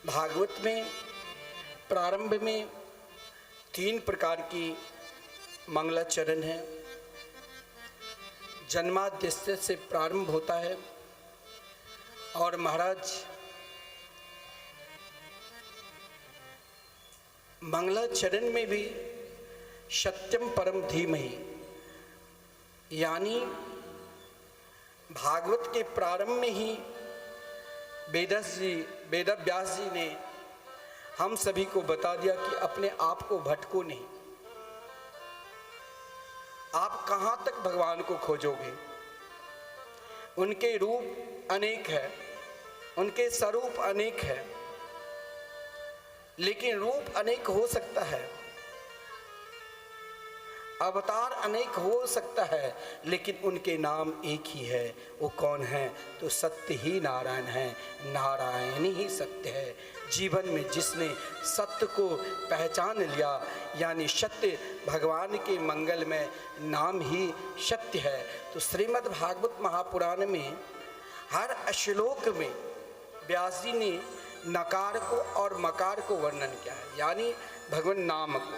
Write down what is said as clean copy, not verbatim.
भागवत में प्रारंभ में 3 प्रकार की मंगलाचरण है। जन्माद्यस्य से प्रारंभ होता है और महाराज मंगलाचरण में भी सत्यम परम धीमहि, यानी भागवत के प्रारंभ में ही वेदव्यास जी ने हम सभी को बता दिया कि अपने आप को भटको नहीं। आप कहाँ तक भगवान को खोजोगे? उनके रूप अनेक है, उनके स्वरूप अनेक है, लेकिन रूप अनेक हो सकता है, अवतार अनेक हो सकता है, लेकिन उनके नाम एक ही है। वो कौन है? तो सत्य ही नारायण है, नारायण ही सत्य है। जीवन में जिसने सत्य को पहचान लिया, यानी सत्य भगवान के मंगल में नाम ही सत्य है। तो श्रीमद् भागवत महापुराण में हर श्लोक में व्यास जी ने नकार को और मकार को वर्णन किया है, यानी भगवान नाम को।